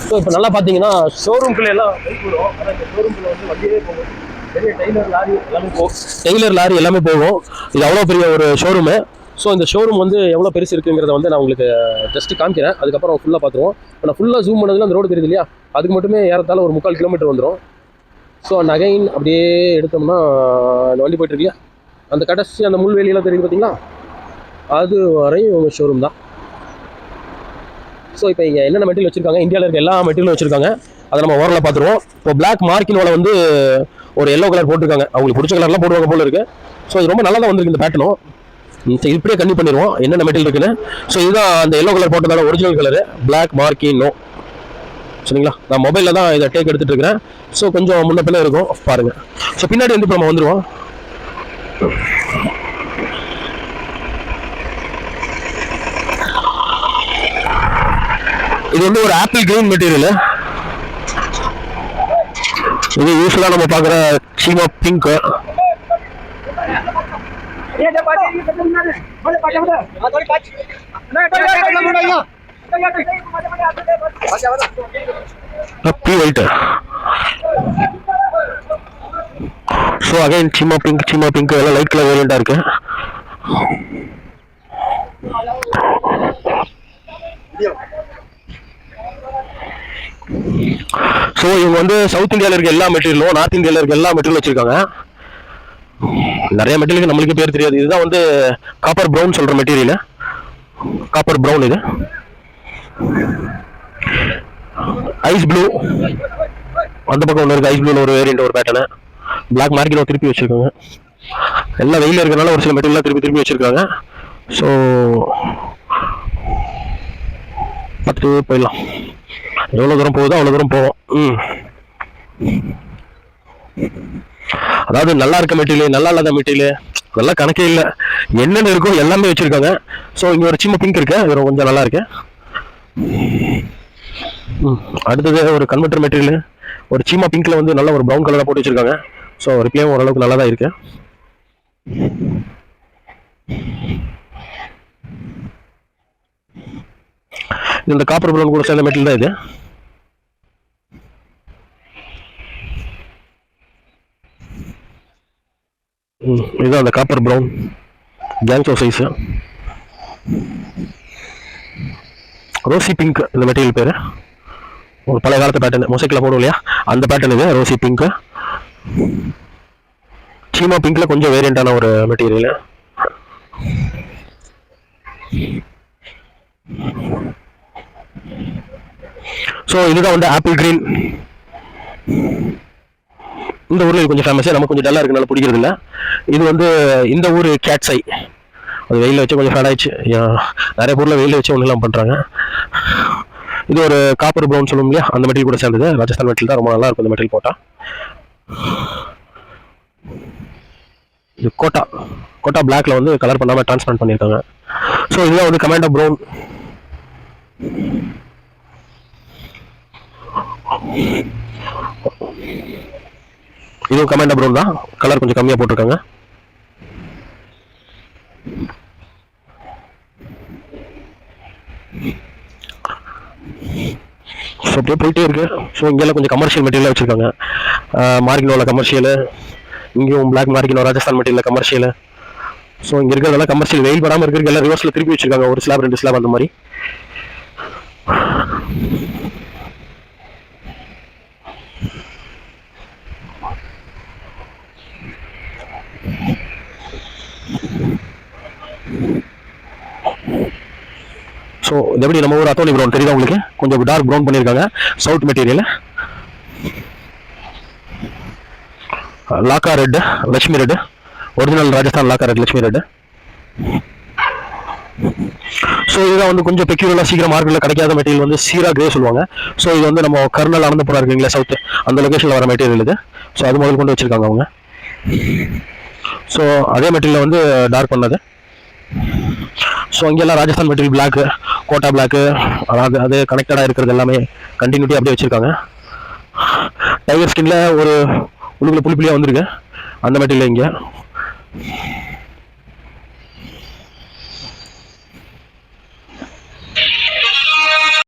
So இப்போ நல்லா பார்த்தீங்கன்னா ஷோரூம்குள்ள எல்லாம் பைக் வரும். ஆனால் இந்த ஷோரூம்குள்ள வந்து வண்டியே போகும். பெரிய டெய்லர் லாரி எல்லாமே போகும். டெய்லர் லாரி எல்லாமே போகும். இது அவ்வளோ பெரிய ஒரு ஷோரூமு. ஸோ இந்த ஷோரூம் வந்து எவ்வளோ பெருசு இருக்குங்கிறத வந்து நான் உங்களுக்கு ஜஸ்ட் காமிக்கிறேன். அதுக்கப்புறம் ஃபுல்லாக பார்த்துருவோம். இப்போ நான் ஃபுல்லாக ஜூம் பண்ணதுல அந்த ரோடு தெரியுது இல்லையா, அதுக்கு மட்டுமே ஏறத்தால ஒரு 3/4 கிலோமீட்டர் வந்துடும். ஸோ நகைன் அப்படியே எடுத்தோம்னா அந்த வண்டி போய்ட்டு இருக்கியா, அந்த கடைசி அந்த முள்வெளியெல்லாம் தெரியுது பார்த்தீங்களா, அது வரையும் ஷோரூம் தான். ஸோ இப்போ இங்கே என்னென்ன மெட்டீரியல் வச்சுருக்காங்க, இந்தியாவில் இருக்க எல்லா மெட்டீரியலும் வச்சுருக்காங்க. அதை நம்ம ஓரளவு பார்த்துருவோம். இப்போ பிளாக் மார்க்கினோட வந்து ஒரு எல்லோ கலர் போட்டிருக்காங்க. அவங்களுக்கு பிடிச்ச கலர்லாம் போடுவாங்க போல இருக்குது. ஸோ இது ரொம்ப நல்லா தான் வந்திருக்கு இந்த பேட்டர்னும். இப்படியே கண்டிப்பாக பண்ணிடுவோம் என்னென்ன மெட்டீரியல் இருக்குன்னு. ஸோ இதுதான் அந்த எல்லோ கலர் போட்டதால ஒரிஜினல் கலரு பிளாக் மார்க்கினோ. சரிங்களா, நான் மொபைலில் தான் இதை டேக் எடுத்துகிட்டு இருக்கிறேன். ஸோ கொஞ்சம் முன்ன பின்ன இருக்கும் பாருங்கள். ஸோ பின்னாடி வந்து இப்போ நம்ம வந்துடுவோம். இது வந்து ஒரு ஆப்பிள் கிரீன் மெட்டீரியல். இது யூஸ்வலாக நம்ம பார்க்குற Seema pink. White. So again Seema pink எல்லாம் லைட் கலர் வேரியண்டா இருக்கு. ஸோ இவங்க வந்து சவுத் இந்தியாவில் இருக்க எல்லா மெட்டீரியலும், நார்த் இந்தியாவில் இருக்க எல்லா மெட்டீரியலும் வச்சிருக்காங்க. நிறைய மெட்டீரியலுக்கு நம்மளுக்கு பேர் தெரியாது. இதுதான் வந்து காப்பர் ப்ரௌன் சொல்ற மெட்டீரியல். Copper brown. இது ஐஸ் ப்ளூ. அந்த பக்கம் ஒன்று இருக்கு, ஐஸ் ப்ளூல ஒரு வேரியண்ட், ஒரு பேட்டர்னு. பிளாக் மார்க்கினோ திருப்பி வச்சிருக்காங்க. எல்லாம் வெயில இருக்கனால ஒரு சில மெட்டீரியல் திருப்பி வச்சிருக்காங்க. ஸோ பார்த்துட்டு போயிடலாம். எவ்வளோ தூரம் போகுதோ அவ்வளோ தூரம் போவோம். அதாவது நல்லா இருக்க மெட்டீரியல், நல்லா இல்லாத மெட்டீரியல் அதெல்லாம் கணக்கே இல்லை. என்னென்ன இருக்கோ எல்லாமே வச்சிருக்காங்க. ஸோ இங்கே ஒரு சின்ன பிங்க் இருக்கு, அது கொஞ்சம் நல்லா இருக்கு. அடுத்தது ஒரு கன்வெர்டர் மெட்டீரியல், ஒரு சீமா பிங்க்ல வந்து நல்ல ஒரு ப்ரௌன் கலராக போட்டு வச்சிருக்காங்க. ஸோ ரிப்ளேயும் ஓரளவுக்கு நல்லா தான் இருக்கு. இந்த காப்பர் ப்ரௌன் கூட சேர்ந்த மெட்டீரியல் தான் இது. இதுதான் அந்த காப்பர் ப்ரௌன் கேங்சோ சைஸ். ரோசி பிங்க் இந்த மெட்டீரியல் பேரு. ஒரு பழைய காலத்து பேட்டர்ன், மொசைக்கில் போடுவோம் இல்லையா, அந்த பேட்டர்ன் இது ரோசி பிங்க். சீமா பிங்க்ல கொஞ்சம் வேரியண்டான ஒரு மெட்டீரியல். ஸோ இதுதான் வந்து ஆப்பிள் கிரீன். இந்த ஊர்ல கொஞ்சம் ஃபேமஸ், நமக்கு கொஞ்சம் டல்லா இருக்கனால பிடிக்கிறது இல்லை. இது வந்து இந்த ஊர் கேட்ஸ் ஐ. அது வெயில வச்சு கொஞ்சம் ஃபேட் ஆயிடுச்சு. நிறைய பொருள் வெயில வச்சு ஒன்றுலாம் பண்றாங்க. இது ஒரு காப்பர் ப்ரௌன் சொல்லுவோம் இல்லையா, அந்த மெட்டீரியல் கூட சேர்ந்தது. ராஜஸ்தான் மெட்டீரியல் தான், ரொம்ப நல்லா இருக்கும் இந்த மெட்டீரியல் போட்டா. இது கோட்டா பிளாக்ல வந்து கலர் பண்ணாம டிரான்ஸ்பரண்ட் பண்ணியிருக்காங்க. ஸோ இதுதான் வந்து கமாண்டோ ப்ரௌன். இதுவும் கமாண்டோ ப்ரௌன் தான், கலர் கொஞ்சம் கம்மியா போட்டிருக்காங்க. ஸோ அப்படியே போயிட்டே இருக்கு. ஸோ இங்கெல்லாம் கொஞ்சம் கமர்ஷியல் மெட்டீரியல் வச்சிருக்காங்க. மார்க்கினோல கமர்ஷியல், இங்கேயும் பிளாக் மார்க்கினோ ராஜஸ்தான் மெட்டீரியல் கமர்ஷியல். ஸோ இங்கே இருக்கிறதெல்லாம் கமர்ஷியல், வெயில் படாமல் இருக்கிறது எல்லாம் ரிவர்ஸில் திருப்பி வச்சிருக்காங்க. ஒரு ஸ்லாப் 2 ஸ்லாப் அந்த மாதிரி. ஸோ இது எப்படி நம்ம ஊர் அத்தோலி ப்ரௌன் தெரியுதா உங்களுக்கு, கொஞ்சம் டார்க் ப்ரௌன் பண்ணியிருக்காங்க. South material. லாக்கா red, Lakshmi red, original Rajasthan லாக்கா ரெட், லட்சுமி ரெட். ஸோ இதுதான் வந்து கொஞ்சம் பெக்யூரலாக சீக்கிரம் மார்க்கெட்டில் கிடைக்காத மெட்டீரியல் வந்து சீரா கிரே சொல்லுவாங்க. ஸோ இது வந்து நம்ம கர்னல் அனந்தபுரம் இருக்குங்களா சவுத், அந்த லொகேஷனில் வர மெட்டீரியல் இது. ஸோ அது முதல் கொண்டு வச்சிருக்காங்க அவங்க. ஸோ அதே மெட்டீரியல் வந்து டார்க் பண்ணது. ஸோ அங்கெல்லாம் Rajasthan material block, Kota block, அதாவது அது கனெக்டடாக இருக்கிறது எல்லாமே கண்டினியூட்டி அப்படியே வச்சிருக்காங்க. டைகர் ஸ்கின்ல ஒரு உள்ளுக்குள்ள புளி புளியாக வந்திருக்கு, அந்த மெட்டீரியல் இங்கே.